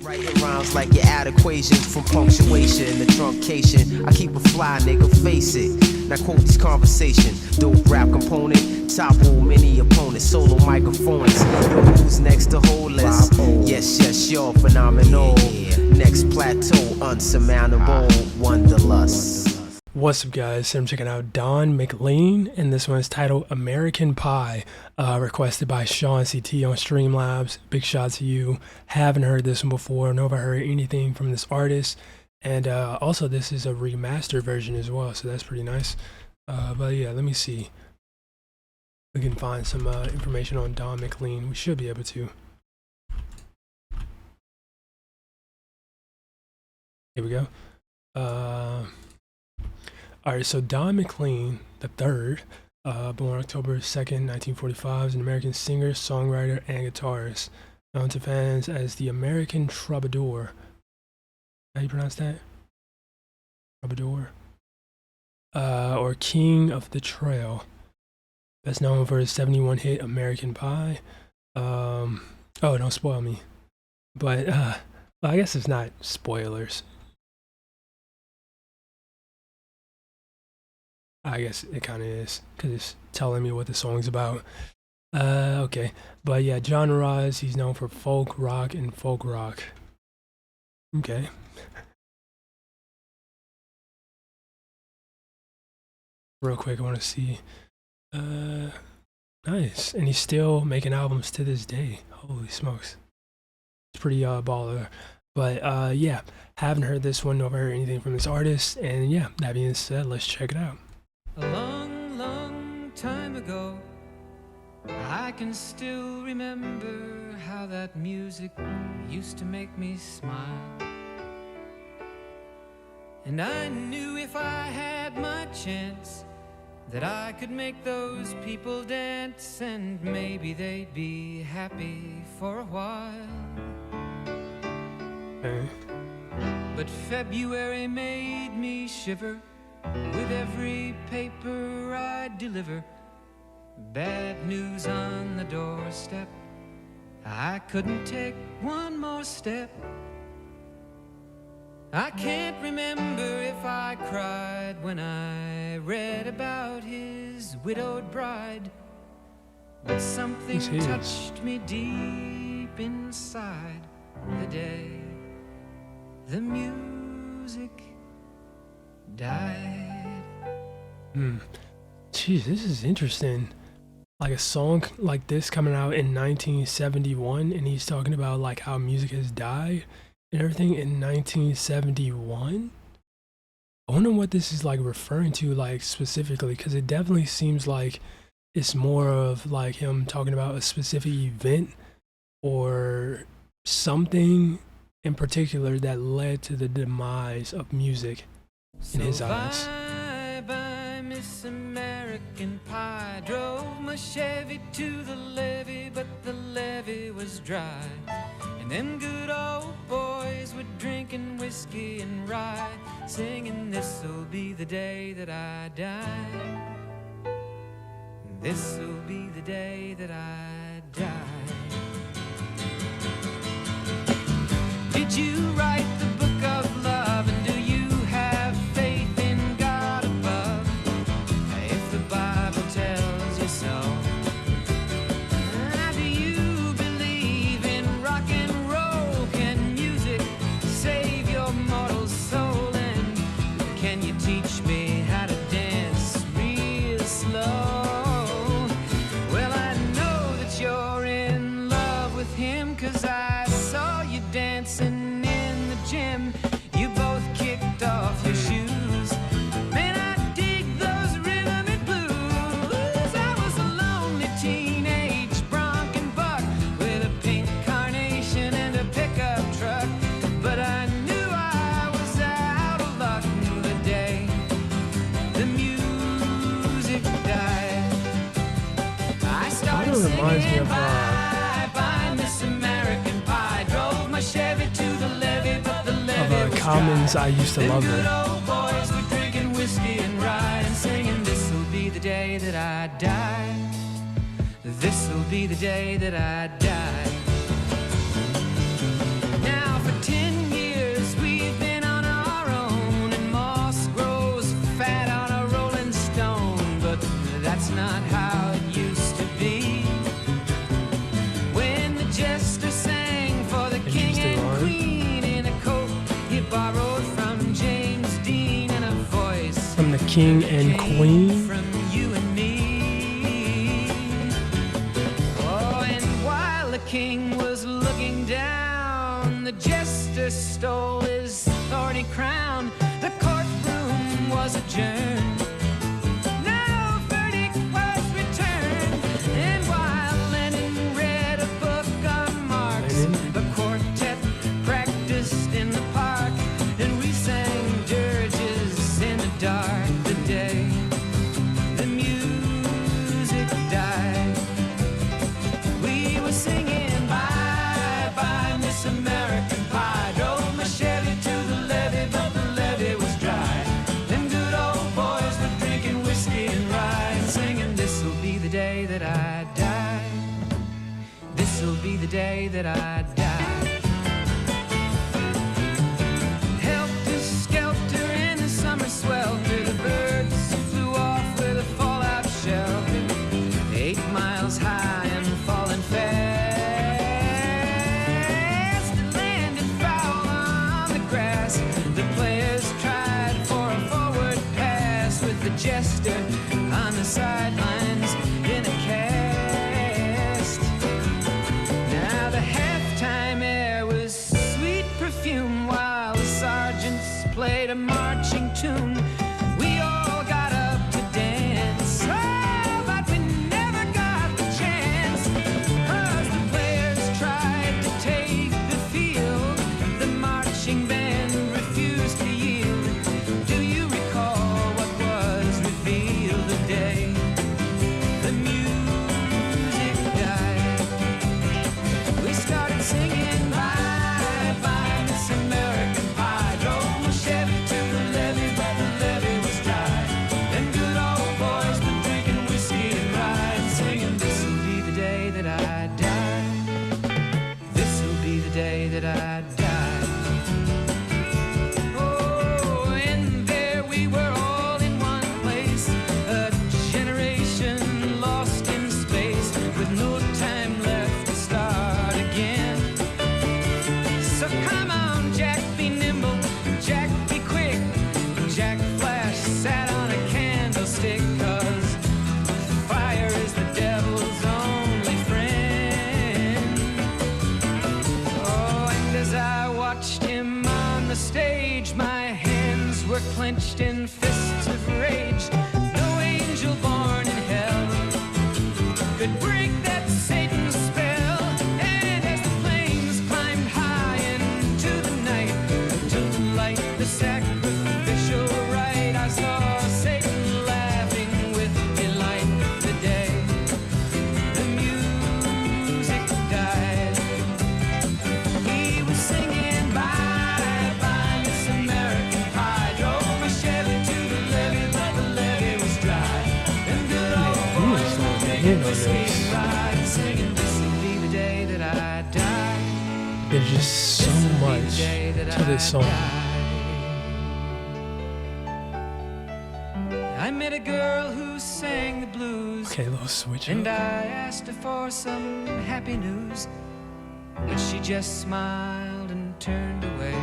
Writing rhymes like you add equations from punctuation to truncation. I keep a fly, nigga, face it. Now quote this conversation. Dope rap component, topple many opponents. Solo microphones. Yo, who's next to hold list? Yes, you're phenomenal. Next plateau, unsurmountable, wanderlust. What's up, guys? So I'm checking out Don McLean, and this one is titled American Pie, requested by Sean CT on Streamlabs. Big shout to you. Haven't heard this one before, know if I heard anything from this artist, and also this is a remastered version as well, so that's pretty nice. But yeah, let me see. We can find some information on Don McLean. We should be able to. Here we go. Alright, so Don McLean III, born October 2nd, 1945, is an American singer, songwriter, and guitarist, known to fans as the American Troubadour. How do you pronounce that? Troubadour? Or King of the Trail. Best known for his 71 hit American Pie. Oh, don't spoil me. But, well, I guess it's not spoilers. I guess it kind of is, because it's telling me what the song's about. Okay. But yeah, genre-wise, he's known for folk rock and folk rock. Okay. Real quick, I want to see. Nice. And he's still making albums to this day. Holy smokes. It's pretty baller. But yeah, haven't heard this one, never heard anything from this artist. And yeah, that being said, let's check it out. A long, long time ago, I can still remember how that music used to make me smile. And I knew if I had my chance that I could make those people dance, and maybe they'd be happy for a while. But February made me shiver with every paper I deliver. Bad news on the doorstep. I couldn't take one more step. I can't remember if I cried when I read about his widowed bride, but something touched me deep inside the day the music died. Jeez, this is interesting. Like a song like this coming out in 1971, and he's talking about like how music has died and everything in 1971. I wonder what this is like referring to, like specifically, because it definitely seems like it's more of like him talking about a specific event or something in particular that led to the demise of music in his eyes. Bye, Miss American Pie. Drove my Chevy to the levee, but the levee was dry. And them good old boys were drinking whiskey and rye, singing, "This'll be the day that I die. This'll be the day that I die." Did you write the book of love, and do you have faith in God above? If the Bible tells you so. Do you believe in rock and roll? Can music save your mortal soul? And can you teach me how to dance real slow? Well, I know that you're in love with him, 'cause I saw you dancing in the gym. You both kicked off your shoes. Man, I dig those rhythm and blues. I was a lonely teenage bronc and buck with a pink carnation and a pickup truck, but I knew I was out of luck the day the music died. I started singing bye, bye, Miss American Pie. Drove my Chevy to the levee, but the levee was Commons, dry. I used to love Them it. good old boys were drinking whiskey and rye and singing, "This'll be the day that I die. This'll be the day that I die." Now for King and Queen. From you and me. Oh, and while the king was looking down, the jester stole his thorny crown. The courtroom was adjourned. No verdict was returned. And while Lenin read a book on Marx, the quartet practiced in the park, and we sang dirges in the dark. The day the music died, we were singing bye bye Miss American Pie. Drove my Chevy to the levee, but the levee was dry. Them good old boys were drinking whiskey and rye, and singing, this'll be the day that I die. This'll be the day that I die. Helter skelter in the summer swelter, the birds flew off with a fallout shelter. 8 miles high and falling fast. It landed foul on the grass. The players tried for a forward pass, with the jester on the sidelines in a cast. Now the halftime air was sweet perfume, while the sergeants played a marching tune. We all got up to dance, oh, but we never got the chance, 'cause the players tried to take the field. The marching band refused to yield. Do you recall what was revealed the day the music died? We started singing bye bye Miss American Pie. Drove my Chevy to the levee, but the levee was dry. Them good old boys were drinking whiskey and rye, and singing, this'll be the day that I die. This'll be the day that I die. Oh, and there we were all in one place, a generation lost in space, with no time left to start again. So come on, Jack, be nimble, Jack, be quick. Jack Flash sat on a candlestick, 'cause fire is the devil's only friend. Oh, and as I watched him on the stage, my hands were clenched in fists of rage. No angel born in hell could break that Satan's spell. And as the flames climbed high into the night, to light the sacrificial rite, I saw Satan laughing with delight. The day the music died, we were singing bye bye Miss American Pie. Drove my Chevy to the levee, but the levee was dry. And good old He was boys were going in drinking on whiskey this. and rye, and singing, this'll be the day that I die. There's just so much to this song. I met a girl who sang the blues, Okay, a little switch and up. I asked her for some happy news, but she just smiled and turned away.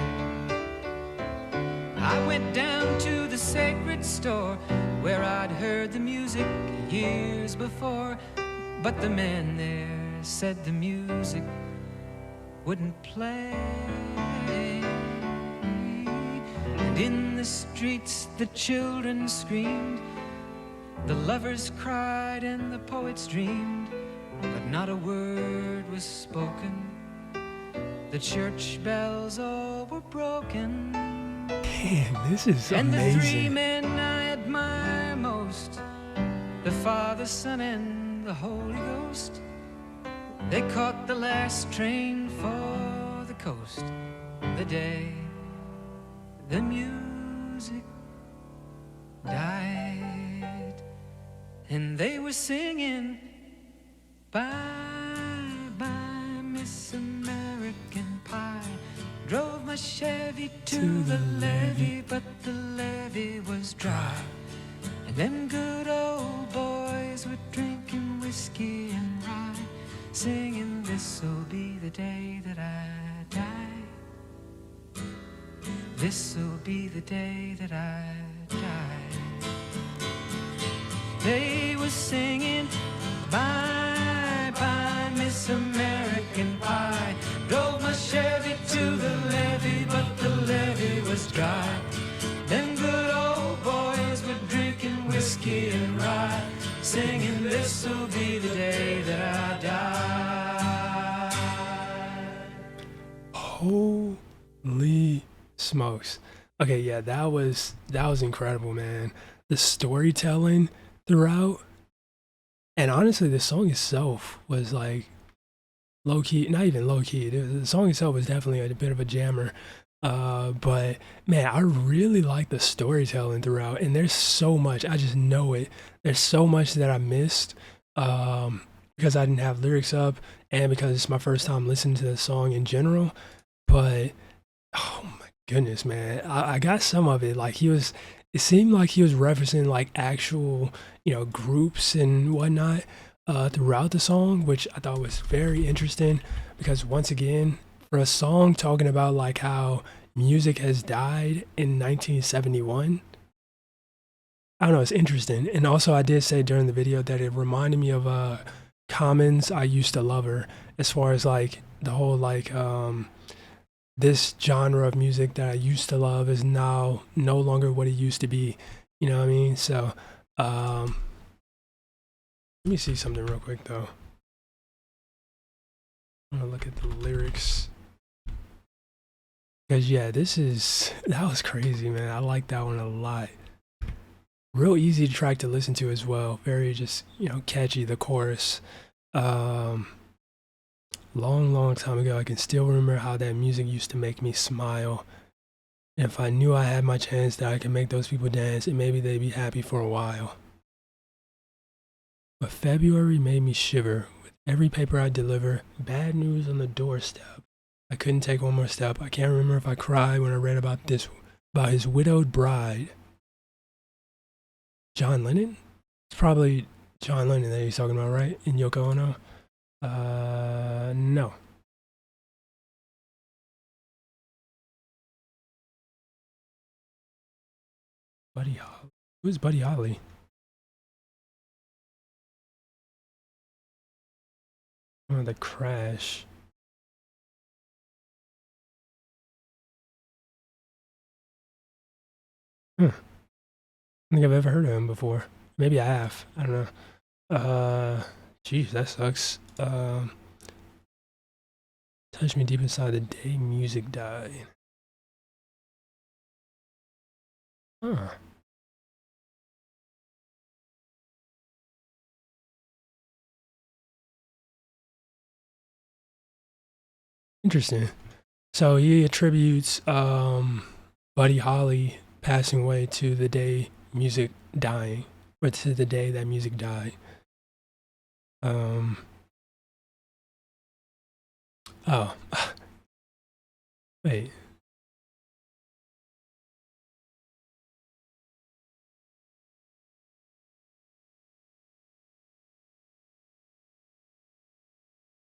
I went down to the sacred store where I'd heard the music years before, but the man there said the music wouldn't play. And in the streets the children screamed, the lovers cried and the poets dreamed, but not a word was spoken. The church bells all were broken. Man, this is And the three amazing. men I admire most, the Father, Son, and the Holy Ghost, they caught the last train for the coast the day the music died. And they were singing bye bye Miss American Pie. Drove my Chevy to the levee, but the levee was dry. And them good old boys were drinking whiskey and rye, singing, this'll be the day that I die. This'll be the day that I die. They were singing, bye bye Miss American Pie. Drove my Chevy to the levee, but the levee was dry. Them good old boys were drinking whiskey and rye, singing, this'll be the day that I die. Holy smokes. Okay, yeah, that was incredible, man. The storytelling throughout, and honestly, the song itself was like low key, not even low key. The song itself was definitely a bit of a jammer. But man, I really like the storytelling throughout, and there's so much. I just know it. There's so much that I missed because I didn't have lyrics up, and because it's my first time listening to the song in general. But oh my goodness, man, I got some of it. Like it seemed like he was referencing like actual, groups and whatnot throughout the song, which I thought was very interesting because once again, for a song talking about like how music has died in 1971, I don't know, it's interesting. And also I did say during the video that it reminded me of Common's I Used to Love Her, as far as like the whole like this genre of music that I used to love is now no longer what it used to be. You know what I mean? So let me see something real quick though. I'm gonna look at the lyrics. Because yeah, that was crazy, man. I like that one a lot. Real easy track to listen to as well. Very just, catchy, the chorus. Long time ago, I can still remember how that music used to make me smile. And if I knew I had my chance that I could make those people dance, and maybe they'd be happy for a while. But February made me shiver. With every paper I deliver, bad news on the doorstep. I couldn't take one more step. I can't remember if I cried when I read about his widowed bride. John Lennon? It's probably John Lennon that he's talking about, right? In Yoko Ono? No. Buddy Holly. Who's Buddy Holly? Oh, The Crash. I don't think I've ever heard of him before. Maybe I have. I don't know. Jeez, that sucks. Touch me deep inside the day music died. Huh. Interesting. So he attributes Buddy Holly passing away to the day music dying, or to the day that music died. Oh. Wait.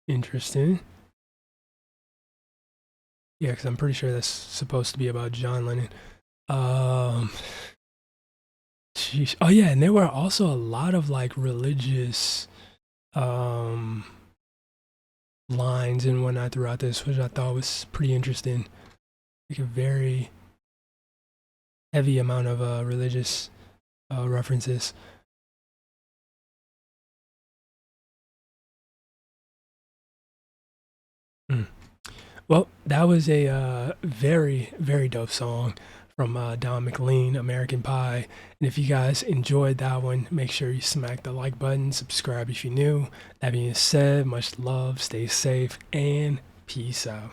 Interesting. Yeah, because I'm pretty sure that's supposed to be about John Lennon. Sheesh. Oh yeah, and there were also a lot of like religious lines and whatnot throughout this, which I thought was pretty interesting. Like a very heavy amount of religious references. Well, that was a very, very dope song from Don McLean, American Pie. And if you guys enjoyed that one, make sure you smack the like button, subscribe if you're new. That being said, much love, stay safe, and peace out.